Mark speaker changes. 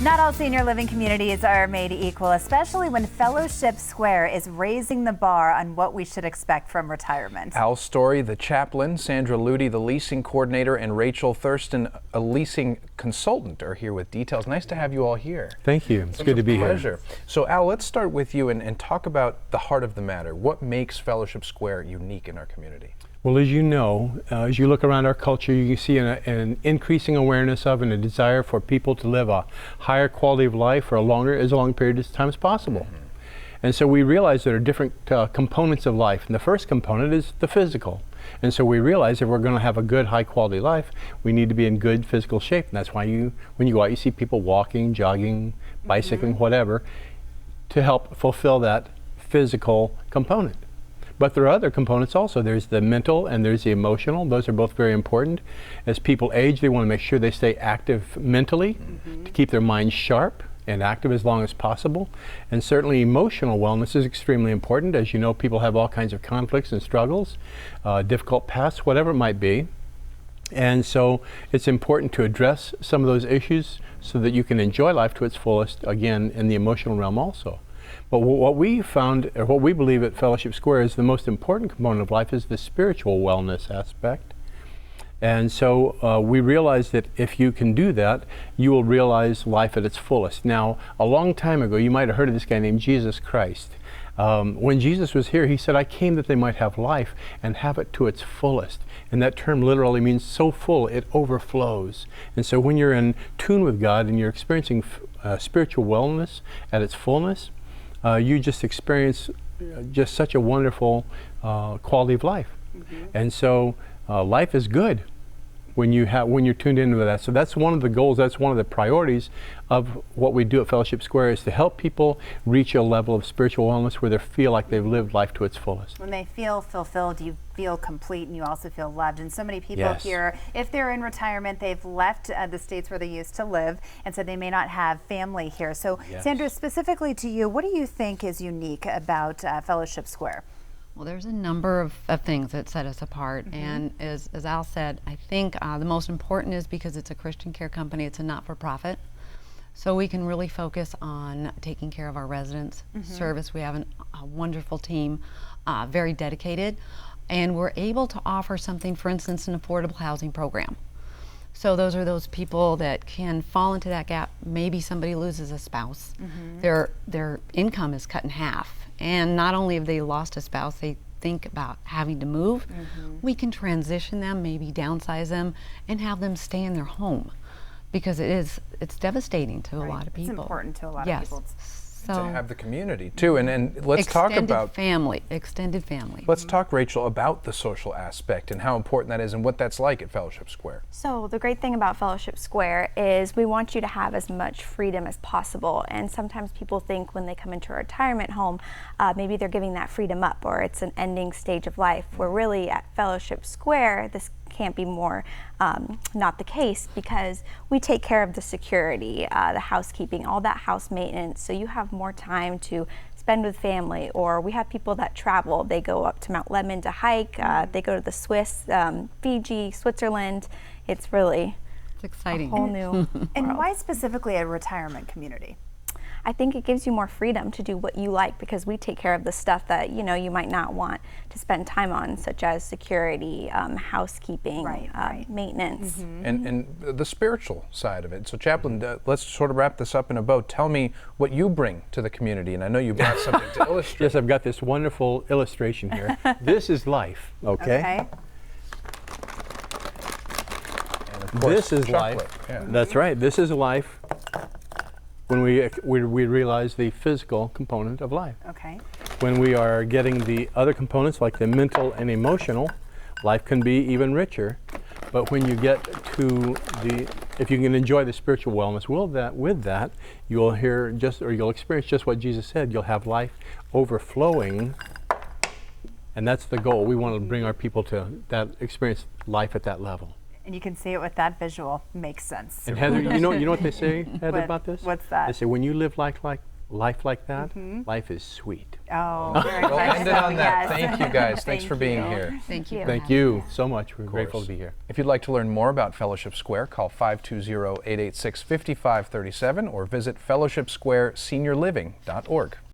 Speaker 1: Not all senior living communities are made equal, especially when Fellowship Square is raising the bar on what we should expect from retirement.
Speaker 2: Al Story, the chaplain, Sandra Ludy, the leasing coordinator, and Rachel Thurston, a leasing consultant, are here with details. Nice to have you all here.
Speaker 3: Thank you. It's good to be
Speaker 2: here.
Speaker 3: here.
Speaker 2: So Al, let's start with you and talk about the heart of the matter. What makes Fellowship Square unique in our community?
Speaker 3: Well, as you know, as you look around our culture, you see an increasing awareness of and a desire for people to live a higher quality of life for as long period of time as possible. Mm-hmm. And so we realize there are different components of life. And the first component is the physical. And so we realize if we're going to have a good, high quality life, we need to be in good physical shape. And that's why when you go out, you see people walking, jogging, bicycling, whatever, to help fulfill that physical component. But there are other components also. There's the mental and there's the emotional. Those are both very important. As people age, they want to make sure they stay active mentally to keep their minds sharp and active as long as possible. And certainly emotional wellness is extremely important. As you know, people have all kinds of conflicts and struggles, difficult pasts, whatever it might be. And so it's important to address some of those issues so that you can enjoy life to its fullest, again, in the emotional realm also. But what we found, or what we believe at Fellowship Square is the most important component of life is the spiritual wellness aspect. And so we realize that if you can do that, you will realize life at its fullest. Now, a long time ago, you might have heard of this guy named Jesus Christ. When Jesus was here, he said, I came that they might have life and have it to its fullest. And that term literally means so full, it overflows. And so when you're in tune with God and you're experiencing spiritual wellness at its fullness, you just experience just such a wonderful quality of life. And so life is good when you're tuned into that. So that's one of the goals, that's one of the priorities of what we do at Fellowship Square, is to help people reach a level of spiritual wellness where they feel like they've lived life to its fullest.
Speaker 1: When they feel fulfilled, you feel complete and you also feel loved. And so many people here, if they're in retirement, they've left the states where they used to live, and so they may not have family here. So Sandra, specifically to you, what do you think is unique about Fellowship Square?
Speaker 4: Well, there's a number of things that set us apart, and as Al said, I think the most important is because it's a Christian care company, it's a not-for-profit, so we can really focus on taking care of our residents' service. We have a wonderful team, very dedicated, and we're able to offer something, for instance, an affordable housing program. So those are those people that can fall into that gap. Maybe somebody loses a spouse, their income is cut in half. And not only have they lost a spouse, they think about having to move. We can transition them, maybe downsize them, and have them stay in their home, because it's devastating to a lot of people.
Speaker 1: It's important to a lot of people.
Speaker 4: So
Speaker 2: to have the community too, and let's talk about
Speaker 4: extended family.
Speaker 2: Let's talk, Rachel, about the social aspect and how important that is and what that's like at Fellowship Square.
Speaker 5: So the great thing about Fellowship Square is we want you to have as much freedom as possible, and sometimes people think when they come into a retirement home, maybe they're giving that freedom up, or it's an ending stage of life, where really at Fellowship Square, this can't be more not the case, because we take care of the security, the housekeeping, all that house maintenance, so you have more time to spend with family. Or we have people that travel, they go up to Mount Lemmon to hike, they go to the Swiss, Fiji, Switzerland. It's
Speaker 4: exciting.
Speaker 5: A whole new
Speaker 1: And
Speaker 5: world.
Speaker 1: why specifically a retirement community?
Speaker 5: I think it gives you more freedom to do what you like, because we take care of the stuff that you might not want to spend time on, such as security, housekeeping, maintenance.
Speaker 2: And the spiritual side of it. So Chaplain, let's sort of wrap this up in a bow. Tell me what you bring to the community, and I know you brought something to illustrate.
Speaker 3: Yes, I've got this wonderful illustration here. This is life, okay?
Speaker 2: And of course,
Speaker 3: this is
Speaker 2: chocolate.
Speaker 3: life. That's right, this is life. When we realize the physical component of life. When we are getting the other components like the mental and emotional, life can be even richer. But when you get to if you can enjoy the spiritual wellness with that, you'll experience just what Jesus said. You'll have life overflowing, and that's the goal. We want to bring our people to that experience life at that level.
Speaker 1: And you can see it with that visual. Makes sense.
Speaker 3: And Heather, you know what they say, Heather, about this?
Speaker 1: What's that?
Speaker 3: They say when you live life life like that, life is sweet.
Speaker 1: Oh, very
Speaker 2: We'll
Speaker 1: much
Speaker 2: end it
Speaker 1: so,
Speaker 2: on that.
Speaker 1: yes.
Speaker 2: Thank you guys. Thanks
Speaker 1: Thank
Speaker 2: for being
Speaker 1: you.
Speaker 2: here.
Speaker 4: Thank you.
Speaker 3: Thank you so much. We're grateful to be here.
Speaker 2: If you'd like to learn more about Fellowship Square, call 520-886-5537 or visit fellowshipsquareseniorliving.org.